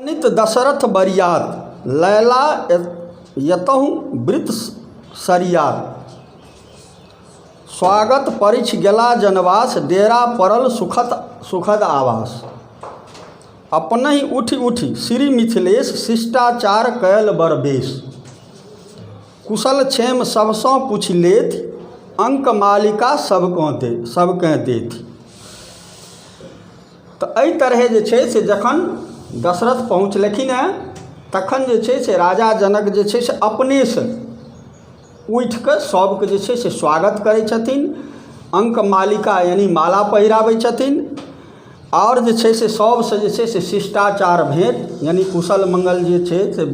नित दशरथ बरियात लैला यतहु वृत सरियात। स्वागत परिछ गेला जनवास डेरा पड़ल सुखद आवास। अपनहि उठि उठि श्री मिथिलेश शिष्टाचार कयल बर बेस। कुशल क्षेम सबसँ पुछि लेत अंक मालिका सबकेँ देथि। तो एहि तरह जे छै से जखन दशरथ पहुँचलखिन हैं तखन जे छै से राजा जनक जे छै से अपनेसँ उठि कऽ सबके जे छै से स्वागत करै छथिन। अंक मालिका यानी माला पहिराबै छथिन और जे छै से सबसँ जे छै से शिष्टाचार भेंट यानी कुशल मंगल जे छै से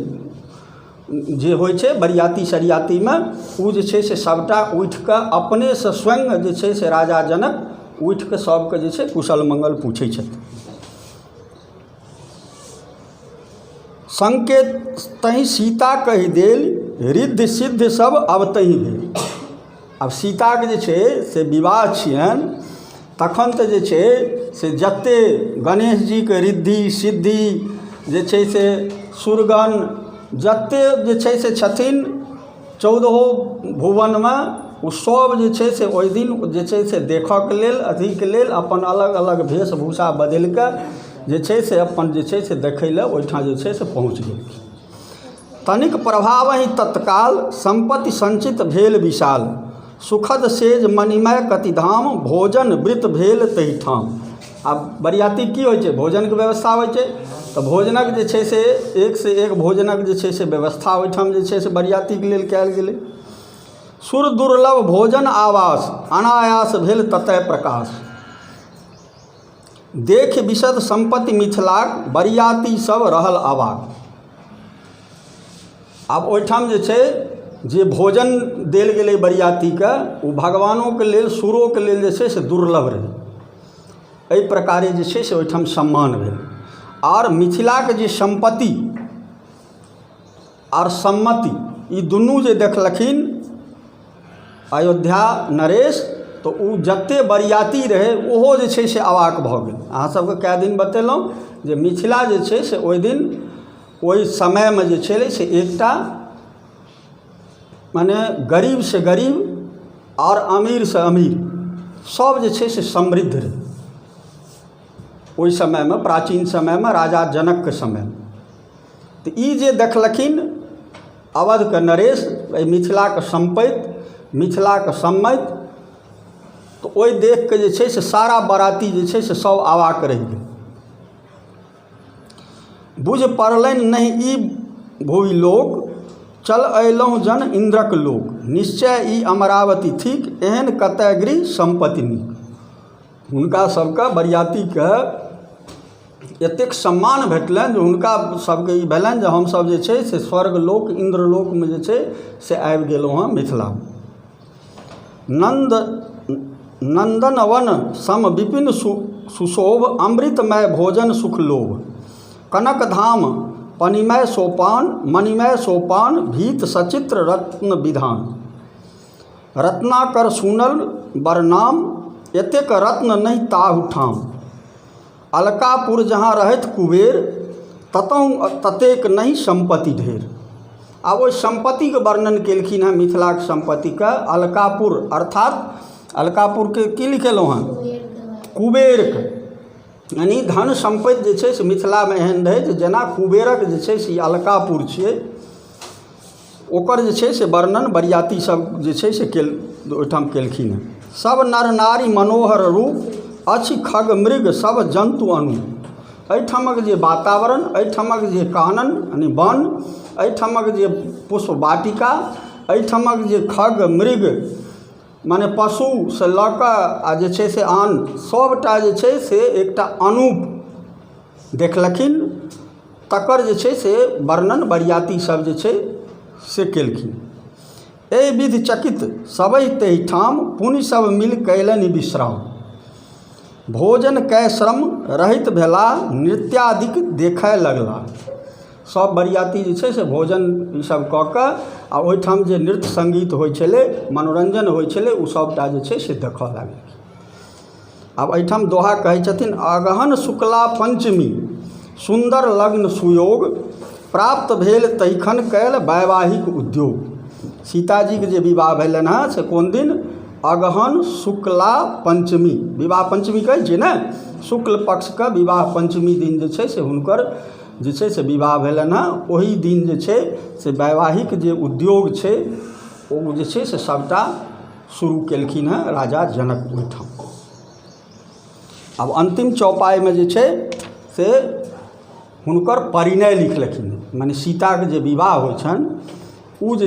जे होइ छै बरियाती सरियातीमे ओ जे छै से सबटा उठि कऽ अपनेसँ स्वयं जे छै से राजा जनक उठि कऽ सबके जे छै कुशल मंगल पूछै छथिन। संकेत तहि सीता कहि देल रिद्धि सिद्धि सब अब तहि भेल। आब सीताके जे छै से विवाह छियनि तखन तऽ जे छै से जते गणेश जीके रिद्धि सिद्धि जे छै से सुरगन जते जे छै से छथिन 14 भुवनमे ओ सब जे छै से ओहि दिन जे छै से देखऽके लेल अथीके लेल अपन अलग अलग वेशभूषा बदलि कऽ जे छै से अपन जे छै से देखै लए ओहिठाम जे छै से पहुँच गेल। तनिक प्रभाव ही तत्काल संपत्ति संचित भेल विशाल। सुखद सेज मणिमय कतिधाम भोजन वृत भेल तहि ठाम। आब बरियाती की होइ छै भोजनके व्यवस्था होइ छै तऽ भोजनक जे छै से एक से एक भोजनक जे छै से व्यवस्था ओहिठाम जे छै से बरियातीके लेल कयल गेलै। सुर दुर्लभ भोजन आवास अनायास भेल ततय प्रकाश। देख विशद संपत्ति मिथिलाक बरियाती सब रहल अवाक। आब ओहिठाम जे छै जे भोजन देल गेलै बरियातीके ओ भगवानोके लेल सुरोके लेल जे छै से दुर्लभ रहै। एहि प्रकारे जे छै से ओहिठाम सम्मान भेल। और मिथिलाके जे संपत्ति और सम्मति ई दुनू जे देखलखिन अयोध्या नरेश तो ओ जते बरियाती रहे ओहो जे छै से अवाक भऽ गेल। अहाँ सबके कए दिन बतेलहुँ जे मिथिला जे छै से ओहि दिन ओहि समयमे जे छलै से एकटा माने गरीब से गरीब और अमीर से अमीर सब जे छै से समृद्ध रहे ओहि समयमे प्राचीन समयमे राजा जनकके समयमे। तऽ ई जे देखलखिन अवधके नरेश मिथिलाके सम्पत्ति मिथिलाके सम्मति तो ओहि देख के जे छै से सारा बराती जे छै से सब अवाक रहि गेल। बुझ पड़लनि नहीं ई भुवि लोक चल अयलहुँ जन इंद्रक लोक। निश्चय ई अमरावती थिक एहन कतय गृह संपत्ति नीक। हुनका सबके बरियातीके एतेक सम्मान भेटलनि जे हुनका सबके ई भेलनि जे हमसब जे छै से स्वर्ग लोक इंद्रलोकमे जे छै से आबि गेलहुँ हँ मिथिला। नंदनवन सम विपिन सुशोभ अमृतमय भोजन सुख लोभ। कनक धाम मणिमय सोपान भीत सचित्र रत्न विधान। रत्नाकर सुनल बरनाम एतेक रत्न नहीं ताहु ठाम। अलकापुर जहाँ रहत कुबेर ततहु ततेक नहीं संपत्ति ढेर। आब ओहि संपत्तिके वर्णन केलखिन हैं मिथिलाके संपत्तिके अलकापुर अर्थात अलकापुरके की लिखेलहुँ हैं कुबेरके यानी धन संपत्ति जे छै से मिथिलामे एहन रहै जे जेना कुबेरक जे छै से अलकापुर छियै ओकर जे छै से वर्णन बरियाती सब जे छै से ओहिठाम केलखिन हैं। सब नर नारी मनोहर रूप अछि खग मृग सब जन्तु अनु। एहिठामक जे वातावरण एहिठामक जे कानन यानी वन एहिठामक जे पुष्प वाटिका एहिठामक जे खग मृग माने पशु से लऽ कऽ आ जे छै से आन सबटा जे छै से एकटा अनूप देखलखिन तकर जे छै से वर्णन बरियाती सब जे छै से केलखिन। एहि विधि चकित सबहि तहि ठाम पुनि सब मिल कयलनि विश्राम। भोजन कै श्रम रहित भेला नृत्यादिक देखय लगला। सब बरियाती जे छै से भोजन ई सब कऽ कऽ आ ओहिठाम जे नृत्य संगीत होइ छलै मनोरंजन होइ छलै ओ सबटा जे छै से देखऽ लागल। आब एहिठाम दोहा कहै छथिन अगहन शुक्ला पंचमी सुंदर लग्न सुयोग प्राप्त भेल तैखन कैल वैवाहिक उद्योग। सीताजी के जे विवाह भेलनि हँ से कोन दिन? अगहन शुक्ला पंचमी, विवाह पंचमी कहै छै ने, शुक्ल पक्षके विवाह पंचमी दिन जे छै से हुनकर जे छै से विवाह भेलनि हँ। ओही दिन जे छै से वैवाहिक जे उद्योग छै ओ जे छै से सबटा शुरू केलखिन हँ राजा जनक ओहिठाम। आब अंतिम चौपाइमे जे छै से हुनकर परिणय लिखलखिन, माने सीताके जे विवाह होइ छनि ओ जे